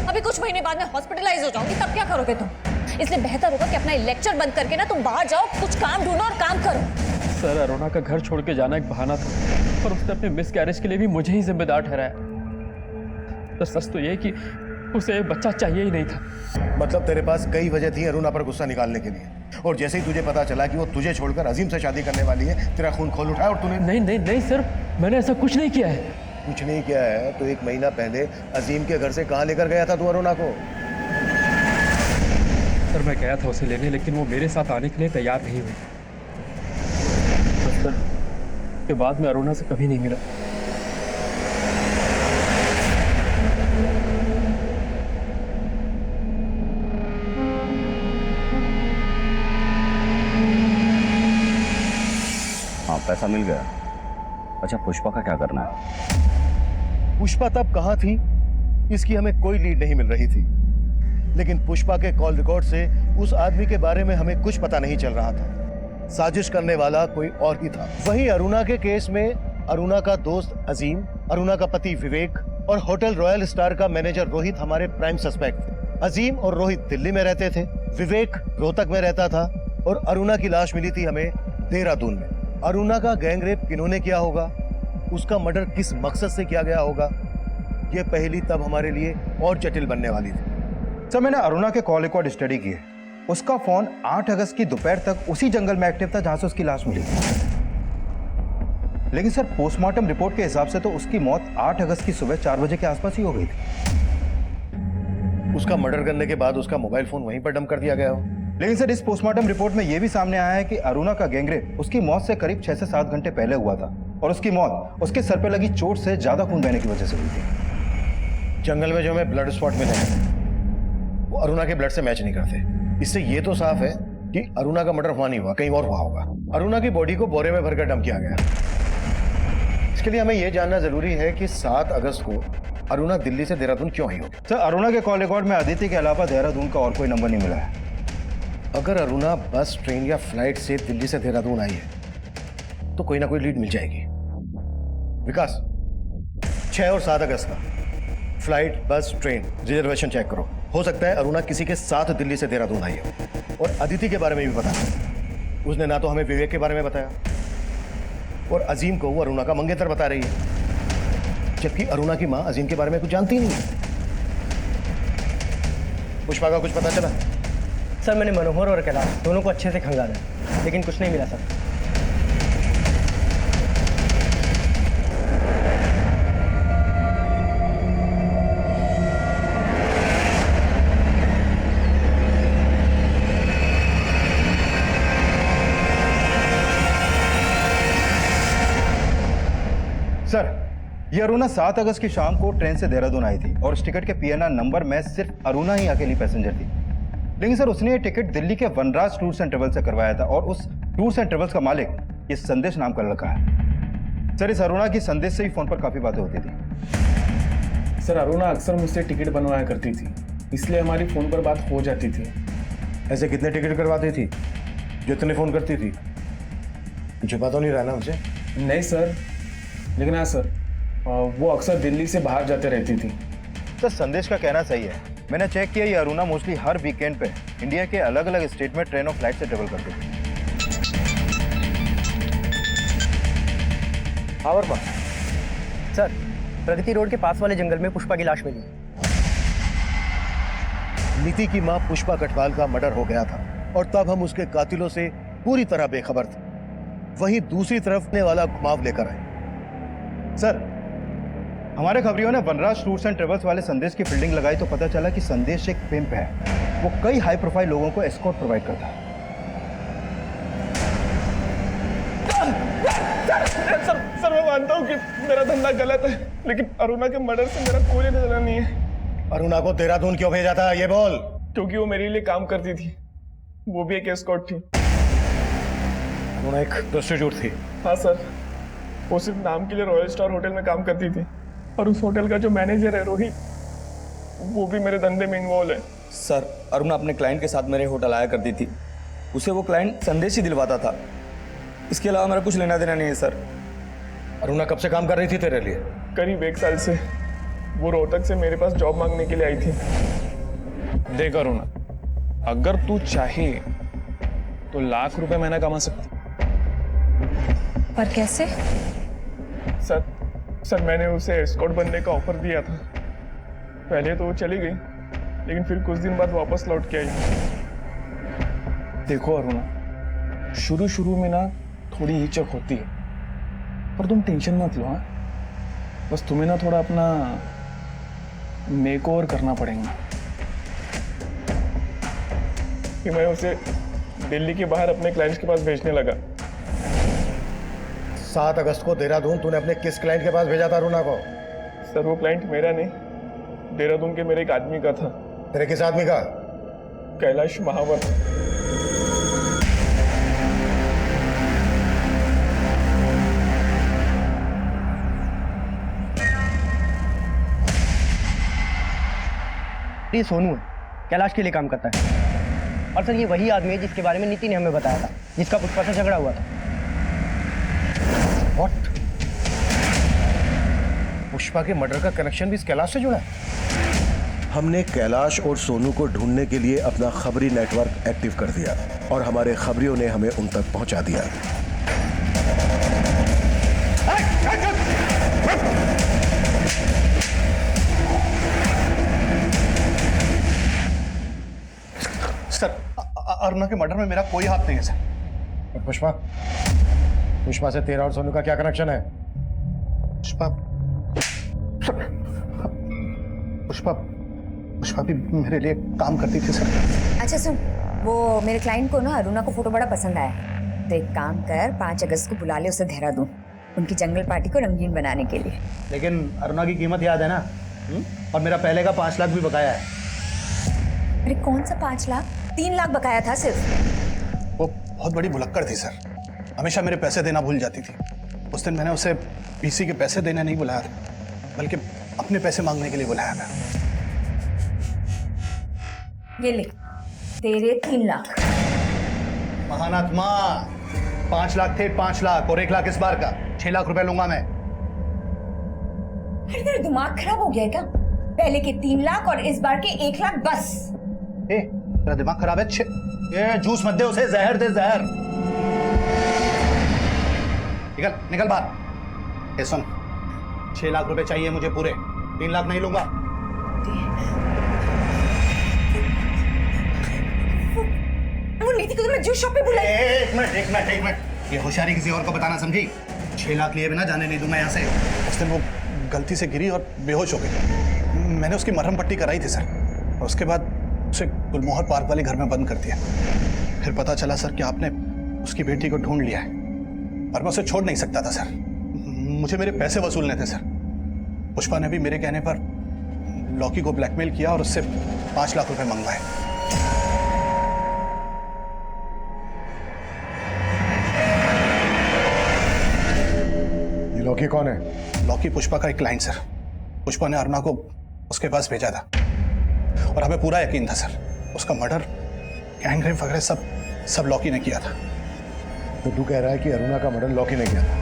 अभी कुछ महीने बाद में हॉस्पिटलाइज हो जाऊंगी, तब क्या करोगे तुम? इसलिए बेहतर होगा कि अपना लेक्चर बंद करके ना तुम बाहर जाओ, कुछ काम ढूंढो और काम करो। सर अरुणा का घर छोड़ के जाना एक बहाना था, और उसने अपने मिसकैरेज के लिए भी मुझे ही जिम्मेदार ठहराया। तो सच तो ये कि उसे बच्चा चाहिए ही नहीं था। मतलब तेरे पास कई वजह थी अरुणा पर गुस्सा निकालने के लिए, और जैसे ही तुझे पता चला कि वो तुझे छोड़कर अजीम से शादी करने वाली है, तेरा खून खोल उठाया और तूने। नहीं सर, मैंने ऐसा कुछ नहीं किया है। कुछ नहीं किया है तो 1 महीना पहले अजीम के घर से कहाँ लेकर गया था तू अरुणा को? सर मैं गया था उसे लेने, लेकिन वो मेरे साथ आने के लिए तैयार नहीं हुई। सर के बाद मैं अरुणा से कभी नहीं मिला। हाँ, पैसा मिल गया। अच्छा, पुष्पा का क्या करना है? पुष्पा तब कहाँ थी इसकी हमें कोई लीड नहीं मिल रही थी, लेकिन पुष्पा के कॉल रिकॉर्ड से उस आदमी के बारे में हमें कुछ पता नहीं चल रहा था। साजिश करने वाला कोई और ही था। वहीं अरुणा के केस में अरुणा का दोस्त अजीम, अरुणा का पति विवेक और होटल रॉयल स्टार का मैनेजर रोहित हमारे प्राइम सस्पेक्ट। अजीम और रोहित दिल्ली में रहते थे, विवेक रोहतक में रहता था, और अरुणा की लाश मिली थी हमें देहरादून में। अरुणा का गैंग रेप किन्होंने किया होगा, उसका मर्डर किस मकसद से किया गया होगा, यह पहेली तब हमारे लिए और जटिल बनने वाली थी। सर मैंने अरुणा के कॉल रिकॉर्ड स्टडी किए। उसका फोन 8 अगस्त की दोपहर तक उसी जंगल में एक्टिव था जहां से उसकी लाश मिली। लेकिन सर पोस्टमार्टम रिपोर्ट के हिसाब से तो उसकी मौत 8 अगस्त की सुबह 4 बजे के आसपास ही हो गई थी। उसका मर्डर करने के बाद उसका मोबाइल फोन वहीं पर डंप कर दिया गया हो। लेकिन सर इस पोस्टमार्टम रिपोर्ट में यह भी सामने आया है कि अरुणा का गैंगरेप उसकी मौत से करीब 6 से 7 घंटे पहले हुआ था, और उसकी मौत उसके सर पे लगी चोट से ज्यादा खून बहने की वजह से हुई थी। जंगल में जो हमें ब्लड स्पॉट मिले हैं वो अरुणा के ब्लड से मैच नहीं करते। इससे ये तो साफ है कि अरुणा का मर्डर वहां नहीं हुआ, कहीं और हुआ होगा। अरुणा की बॉडी को बोरे में भरकर डंप किया गया। इसके लिए हमें यह जानना जरूरी है कि 7 अगस्त को अरुणा दिल्ली से देहरादून क्यों आई होगी। सर अरुणा के कॉल रिकॉर्ड में अदिति के अलावा देहरादून का और कोई नंबर नहीं मिला है। अगर अरुणा बस, ट्रेन या फ्लाइट से दिल्ली से देहरादून आई है तो कोई ना कोई लीड मिल जाएगी। विकास, 6 और 7 अगस्त का फ्लाइट, बस, ट्रेन रिजर्वेशन चेक करो। हो सकता है अरुणा किसी के साथ दिल्ली से देहरादून आई हो। और अदिति के बारे में भी बताया, उसने ना तो हमें विवेक के बारे में बताया और अजीम को वो अरुणा का मंगेतर बता रही है, जबकि अरुणा की मां अजीम के बारे में कुछ जानती नहीं। पुष्पा का कुछ पता चला? सर मैंने मनोहर और कैलाश दोनों को अच्छे से खंगाला, लेकिन कुछ नहीं मिला सर। सर ये अरुणा 7 अगस्त की शाम को ट्रेन से देहरादून आई थी, और उस टिकट के पीएनआर नंबर में सिर्फ अरुणा ही अकेली पैसेंजर थी। लेकिन सर उसने ये टिकट दिल्ली के वनराज टूर्स एंड ट्रेवल्स से करवाया था, और उस टूर्स एंड ट्रेवल्स का मालिक ये संदेश नाम का लड़का है। सर इस अरुणा की संदेश से ही फोन पर काफी बातें होती थी। सर अरुणा अक्सर मुझसे टिकट बनवाया करती थी, इसलिए हमारी फोन पर बात हो जाती थी। ऐसे कितने टिकट करवाती थी जो इतने फोन करती थी? छुपा तो नहीं रहा ना मुझे? नहीं सर, लेकिन हाँ सर, वो अक्सर दिल्ली से बाहर जाते रहती थी। सर संदेश का कहना सही है। मैंने चेक किया, ये अरुणा मोस्टली हर वीकेंड पे इंडिया के अलग अलग स्टेट में ट्रेन और फ्लाइट से ट्रेवल करती थी। हाँ वर्मा सर, प्रगति रोड के पास वाले जंगल में पुष्पा की लाश मिली। नीति की मां पुष्पा कटवाल का मर्डर हो गया था और तब हम उसके कातिलों से पूरी तरह बेखबर थे। वहीं दूसरी तरफ ने वाला घुमाव लेकर आए। सर हमारे खबरियों ने वनराज टूर्स एंड ट्रेवल्स वाले संदेश की फील्डिंग लगाई तो पता चला कि संदेश एक पिंप है। वो कई हाई प्रोफाइल लोगों को एस्कॉर्ट प्रोवाइड करता है। सर मैं मानता हूँ कि मेरा धंधा गलत है, लेकिन अरुणा के मर्डर से मेरा कोई लेना नहीं है। अरुणा को देहरादून क्यों भेजा था ये बोल? क्योंकि वो मेरे लिए काम करती थी, वो भी एक एस्कॉर्ट थी। अरुणा एक प्रोस्टिट्यूट थी? हाँ सर, वो सिर्फ नाम के लिए रॉयल स्टार होटल में काम करती थी और उस होटल का जो मैनेजर है रोहित, वो भी मेरे धंधे में इन्वॉल्व है। सर अरुणा अपने क्लाइंट के साथ मेरे होटल आया करती थी, उसे वो क्लाइंट संदेश ही दिलवाता था। इसके अलावा मेरा कुछ लेना देना नहीं है सर। अरुणा कब से काम कर रही थी तेरे लिए? करीब 1 साल से। वो रोहतक से मेरे पास जॉब मांगने के लिए आई थी। देख अरुणा, अगर तू चाहे तो लाख रुपए महीना कमा सकती। पर कैसे? सर मैंने उसे एस्कॉर्ट बनने का ऑफर दिया था। पहले तो वो चली गई, लेकिन फिर कुछ दिन बाद वापस लौट के आई। देखो अरुणा, शुरू में ना थोड़ी हिचक होती है, पर तुम टेंशन मत लो। हाँ, बस तुम्हें ना थोड़ा अपना मेकओवर करना पड़ेगा कि मैं उसे दिल्ली के बाहर अपने क्लाइंट्स के पास भेजने लगा। 7 अगस्त को देहरादून तूने अपने किस क्लाइंट के पास भेजा था अरुणा को? सर वो क्लाइंट मेरा नहीं, देहरादून के मेरे एक आदमी का था। तेरे किस आदमी का? कैलाश महावत। ये सोनू है, कैलाश के लिए काम करता है। और सर ये वही आदमी है जिसके बारे में नीति ने हमें बताया था, जिसका पुष्पा से झगड़ा हुआ था। What? पुष्पा के मर्डर का कनेक्शन भी इस कैलाश से जुड़ा है? हमने कैलाश और सोनू को ढूंढने के लिए अपना खबरी नेटवर्क एक्टिव कर दिया और हमारे खबरियों ने हमें उन तक पहुंचा दिया। सर अरुणा के मर्डर में मेरा कोई हाथ नहीं है सर। पुष्पा से तेरा और सोनू का क्या कनेक्शन है? पुष्पा भी मेरे लिए काम करती थी सर। अच्छा सुन, वो मेरे क्लाइंट को ना अरुणा को फोटो बड़ा पसंद आया, तो एक काम कर, 5 अगस्त को बुला ले उसे देहरादून, उनकी जंगल पार्टी को रंगीन बनाने के लिए। लेकिन अरुणा की कीमत याद है ना? और मेरा पहले का 5 लाख भी बकाया है। अरे कौन सा 5 लाख? 3 लाख बकाया था सिर्फ। वो बहुत बड़ी भुलक्कड़ थी सर, हमेशा मेरे पैसे देना भूल जाती थी। उस दिन मैंने उसे पीसी के पैसे देने नहीं बुलाया था, बल्कि अपने पैसे मांगने के लिए बुलाया था। ये ले तेरे 3 लाख। महानात्मा 5 लाख थे, 5 लाख और 1 लाख इस बार का 6 लाख रुपए लूंगा मैं। अरे तेरा दिमाग खराब हो गया है क्या? पहले के 3 लाख और इस बार के 1 लाख बस। तेरा दिमाग खराब है? ये जूस मत दे उसे, जहर दे, जहर। निकल बाहर। ए सुन, 6 लाख रुपए चाहिए मुझे पूरे, 3 लाख नहीं लूंगा। वो नीति को तो मैं जूस शॉप पे बुलाई। एक मिनट, ये होशियारी किसी और को बताना समझी? 6 लाख लिए बिना जाने नहीं दूंगा यहाँ से। उस दिन वो गलती से गिरी और बेहोश हो गई। मैंने उसकी मरहम पट्टी कराई थी सर, और उसके बाद उसे गुलमोहर पार्क वाले घर में बंद कर दिया। फिर पता चला सर कि आपने उसकी बेटी को ढूंढ लिया है, और मैं उसे छोड़ नहीं सकता था सर। मुझे मेरे पैसे वसूलने थे सर। पुष्पा ने भी मेरे कहने पर लॉकी को ब्लैकमेल किया और उससे 5 लाख रुपए मंगवाए। ये लॉकी कौन है? लॉकी पुष्पा का एक क्लाइंट सर। पुष्पा ने अरुणा को उसके पास भेजा था और हमें पूरा यकीन था सर, उसका मर्डर गैंग रेप वगैरह सब लॉकी ने किया था। तो तू कह रहा है कि अरुणा का मर्डर लॉकी ने किया था?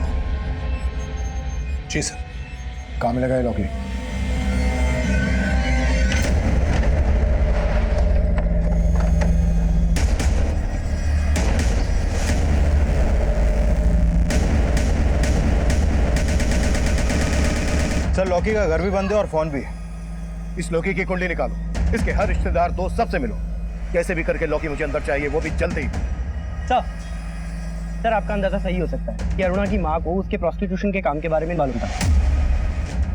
जी सर। कहाँ मिलेगा ये लॉकी? सर लॉकी का घर भी बंद है और फोन भी है। इस लॉकी की कुंडली निकालो, इसके हर रिश्तेदार दोस्त सबसे मिलो, कैसे भी करके लॉकी मुझे अंदर चाहिए, वो भी जल्दी। सर आपका अंदाजा सही हो सकता है कि अरुणा की माँ को उसके प्रोस्टिट्यूशन के काम के बारे में मालूम था,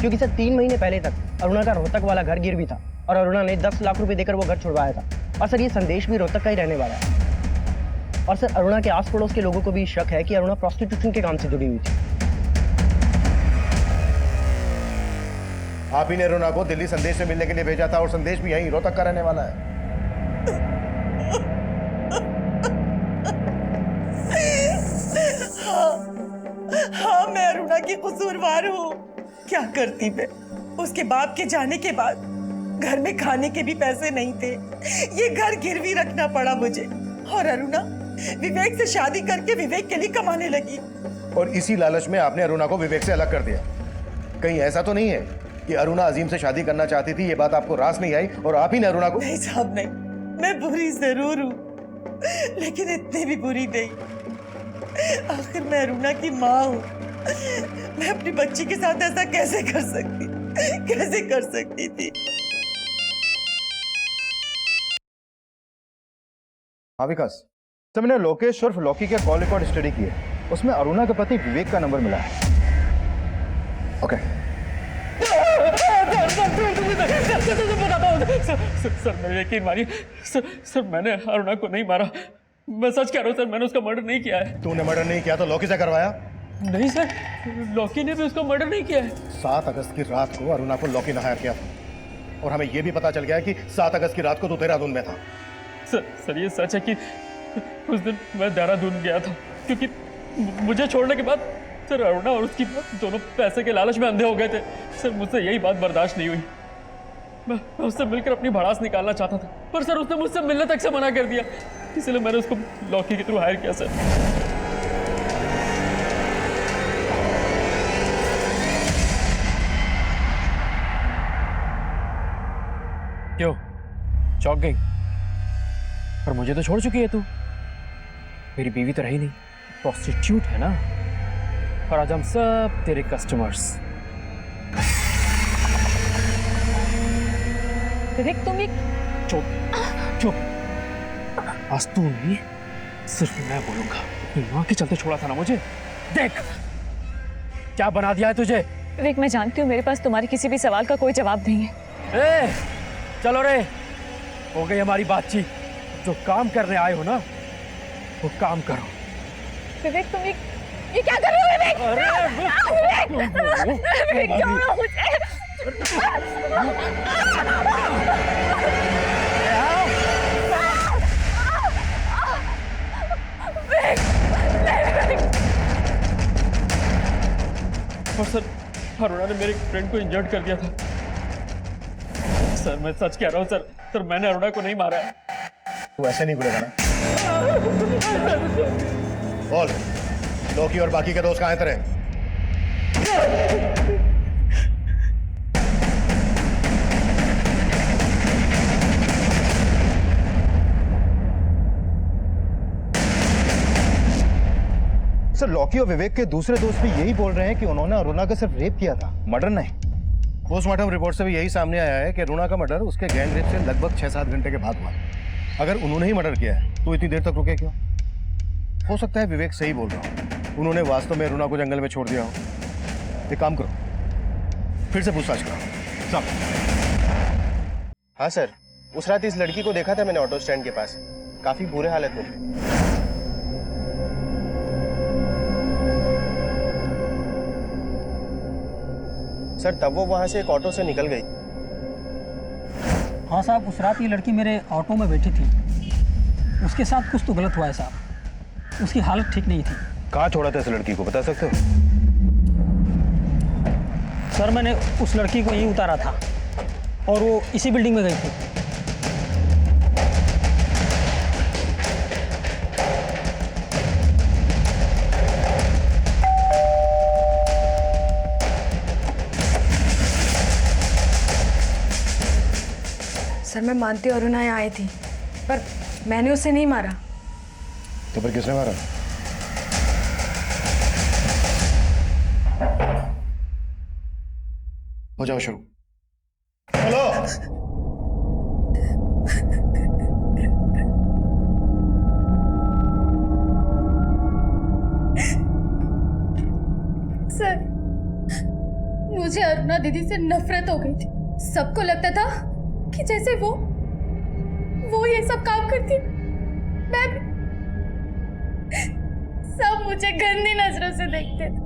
क्योंकि सर 3 महीने पहले तक अरुणा का रोहतक वाला घर गिरवी था और अरुणा ने 10 लाख रुपए देकर वो घर छुड़वाया था। और सर ये संदेश भी रोहतक का ही रहने वाला है। और सर अरुणा के आस पड़ोस के लोगों को भी शक है कि अरुणा प्रोस्टिट्यूशन के काम से जुड़ी हुई थी। आप ही ने अरुणा को दिल्ली संदेश से मिलने के लिए भेजा था और संदेश भी यहीं रोहतक का रहने वाला है। हाँ, मैं अरुणा की कसूरवार हूँ। क्या करती मैं? उसके बाप के जाने के बाद घर में खाने के भी पैसे नहीं थे, ये घर गिरवी रखना पड़ा मुझे। और अरुणा विवेक से शादी करके विवेक के लिए कमाने लगी। और इसी लालच में आपने अरुणा को विवेक से अलग कर दिया। कहीं ऐसा तो नहीं है कि अरुणा अजीम से शादी करना चाहती थी, ये बात आपको रास नहीं आई और आप ही ने अरुणा को? नहीं साहब नहीं, मैं बुरी जरूर हूँ लेकिन इतनी भी बुरी नहीं। आखिर मैं अरुणा की माँ हूँ, मैं अपनी बच्ची के साथ ऐसा कैसे कर सकती थी? हाँ विकास, सर मैंने लोकेश उर्फ लॉकी के कॉल रिकॉर्ड स्टडी किए, उसमें अरुणा के पति विवेक का नंबर मिला है। ओके सर मेरे यकीन मानिए सर मैंने अरुणा को नहीं मारा। मैं सच कह रहा हूँ सर, मैंने उसका मर्डर नहीं किया है। तूने मर्डर नहीं किया तो लॉकी से करवाया? नहीं सर, लॉकी ने भी उसका मर्डर नहीं किया है। 7 अगस्त की रात को अरुणा को लॉकी ने हायर किया था और हमें यह भी पता चल गया कि 7 अगस्त की रात को तू देहरादून में था। सर ये सच है कि उस दिन मैं देहरादून गया था, क्योंकि मुझे छोड़ने के बाद सर अरुणा और उसकी दोनों पैसे के लालच में अंधे हो गए थे। सर मुझसे यही बात बर्दाश्त नहीं हुई, मैं उससे मिलकर अपनी भड़ास निकालना चाहता था, पर सर उसने मुझसे मिलने तक से मना कर दिया, इसलिए मैंने उसको लॉकी के थ्रू हायर किया सर। क्यों चौंक गई? पर मुझे तो छोड़ चुकी है तू, मेरी बीवी तो रही नहीं, प्रोस्टिट्यूट है ना, और आज हम सब तेरे कस्टमर्स। विवेक तुम एक चुप चुप, आज तू नहीं सिर्फ मैं बोलूंगा। अपनी माँ के चलते छोड़ा था ना मुझे, देख क्या बना दिया है तुझे। विवेक मैं जानती हूँ मेरे पास तुम्हारे किसी भी सवाल का कोई जवाब नहीं है। चलो रे, हो गई हमारी बातचीत, जो काम करने आए हो ना वो काम करो। विवेक तुम ये क्या कर रहे हो विवेक? विवेक छोड़ो मुझे। और सर अरुणा ने मेरे फ्रेंड को इंजर्ड कर दिया था। सर मैं सच कह रहा हूँ सर मैंने अरुणा को नहीं मारा है। तू ऐसे नहीं बोलेगा ना। बोल, लॉकी और बाकी के दोस्त कहाँ हैं तेरे? सर लॉकी और विवेक के दूसरे दोस्त भी यही बोल रहे हैं कि उन्होंने अरुणा का सिर्फ रेप किया था, मर्डर नहीं। पोस्टमार्टम रिपोर्ट से भी यही सामने आया है कि अरुणा का मर्डर उसके गैंग रेप से लगभग 6-7 घंटे के बाद हुआ। अगर उन्होंने ही मर्डर किया है तो इतनी देर तक रुके क्यों? हो सकता है विवेक सही बोल रहा हूँ, उन्होंने वास्तव में अरुणा को जंगल में छोड़ दिया हो। एक काम करो, फिर से पूछताछ करो। सब। हाँ सर, उस रात इस लड़की को देखा था मैंने ऑटो स्टैंड के पास, काफी बुरे हालत में थी। सर तब वो वहां से एक ऑटो से निकल गई। हाँ साहब, उस रात ये लड़की मेरे ऑटो में बैठी थी, उसके साथ कुछ तो गलत हुआ है साहब, उसकी हालत ठीक नहीं थी। कहाँ छोड़ा था इस लड़की को, बता सकते हो? सर मैंने उस लड़की को यहीं उतारा था और वो इसी बिल्डिंग में गई थी। सर मैं मानती हूँ अरुणा यहाँ आई थी, पर मैंने उसे नहीं मारा। तो फिर किसने मारा? हो जाओ शुरू। हेलो। सर मुझे अरुणा दीदी से नफरत हो गई थी। सबको लगता था कि जैसे वो ये सब काम करती है। मैं भी। सब मुझे गंदी नजरों से देखते थे।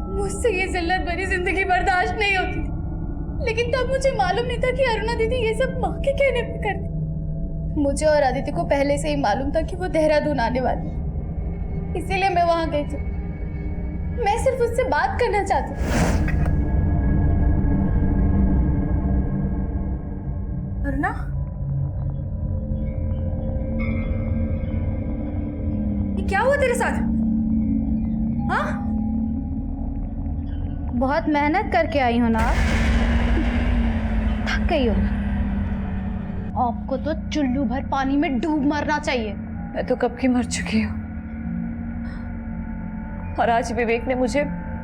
मुझसे ये जिल्लत भरी जिंदगी बर्दाश्त नहीं होती थी। लेकिन तब मुझे मालूम नहीं था कि अरुणा दीदी ये सब माँ के कहने पे करती। मुझे और आदित्य को पहले से ही मालूम था कि वो देहरादून आने वाली है, इसीलिए मैं वहां गई थी। मैं सिर्फ उससे बात करना चाहती थी। अरुणा, ये क्या हुआ तेरे साथ? हाँ? बहुत मेहनत करके आई हो ना, थक गई हो। आपको तो चुल्लू भर पानी में डूब मरना चाहिए। मैं तो कब की मर चुकी हूँ, और आज विवेक ने मुझे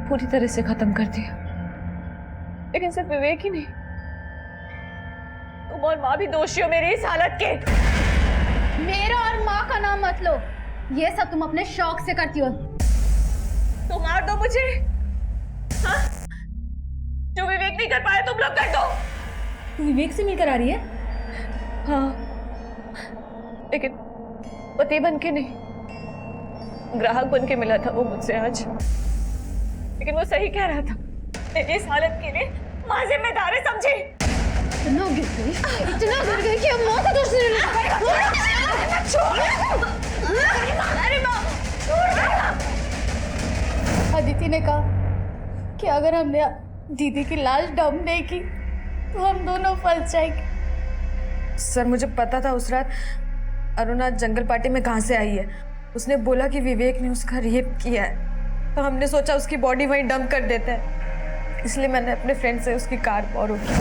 पूरी तरह से खत्म कर दिया। लेकिन सिर्फ विवेक ही नहीं, तुम और माँ भी दोषी हो मेरी इस हालत के। मेरा और माँ का नाम मत लो, ये सब तुम अपने शौक से करती हो। तो मार दो मुझे, हाँ? जो विवेक नहीं कर पाया तुम लोग कर दो। तू विवेक से मिलकर आ रही है? हाँ, लेकिन पति बन के नहीं, ग्राहक बन के मिला था वो मुझसे आज। लेकिन वो सही कह रहा था, मेरी इस हालत के लिए माँ जिम्मेदार है, समझी? इतना गिर गई कि अब माँ का दोष नहीं लगा। अदिति ने कहा कि अगर हमने दीदी की लाश डंप नहीं की तो हम दोनों फंस जाएंगे। सर मुझे पता था उस रात अरुणा जंगल पार्टी में कहाँ से आई है। उसने बोला कि विवेक ने उसका रेप किया है, तो हमने सोचा उसकी बॉडी वहीं डंप कर देते हैं, इसलिए मैंने अपने फ्रेंड से उसकी कार बोरो की।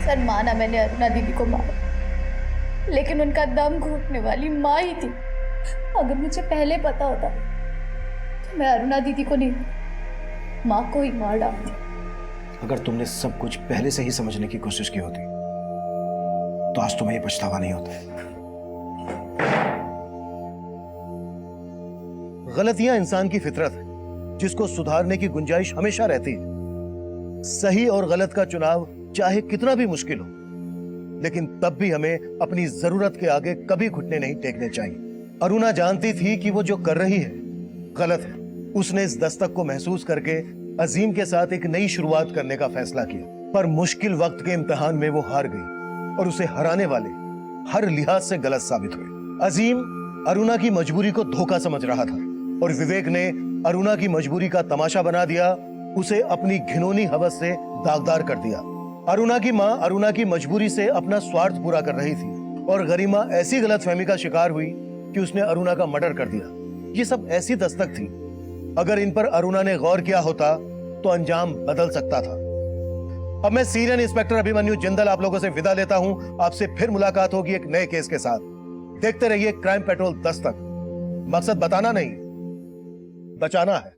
सर माना मैंने अरुणा दीदी को मारा, लेकिन उनका दम घुटने वाली माँ ही थी। अगर मुझे पहले पता होता तो मैं अरुणा दीदी को नहीं, माँ को ही मार डालती। अगर तुमने सब कुछ पहले से ही समझने की कोशिश की होती तो आज तुम्हें ये पछतावा नहीं होता। गलतियां इंसान की फितरत है, जिसको सुधारने की गुंजाइश हमेशा रहती है। सही और गलत का चुनाव चाहे कितना भी मुश्किल हो, लेकिन तब भी हमें अपनी जरूरत के आगे कभी घुटने नहीं टेकने चाहिए। अरुणा जानती थी कि वो जो कर रही है गलत है। उसने इस दस्तक को महसूस करके अजीम के साथ एक नई शुरुआत करने का फैसला किया, पर मुश्किल वक्त के इम्तिहान में वो हार गई और उसे हराने वाले हर लिहाज से गलत साबित हुए। अजीम अरुणा की मजबूरी को धोखा समझ रहा था और विवेक ने अरुणा की मजबूरी का तमाशा बना दिया, उसे अपनी घिनौनी हवस से दागदार कर दिया। अरुणा की माँ अरुणा की मजबूरी से अपना स्वार्थ पूरा कर रही थी और गरिमा ऐसी गलतफहमी का शिकार हुई कि उसने अरुणा का मर्डर कर दिया। ये सब ऐसी दस्तक थी, अगर इन पर अरुणा ने गौर किया होता तो अंजाम बदल सकता था। अब मैं सीनियर इंस्पेक्टर अभिमन्यु जिंदल आप लोगों से विदा लेता हूं। आपसे फिर मुलाकात होगी एक नए केस के साथ। देखते रहिए क्राइम पेट्रोल दस्तक। मकसद बताना नहीं, बचाना है।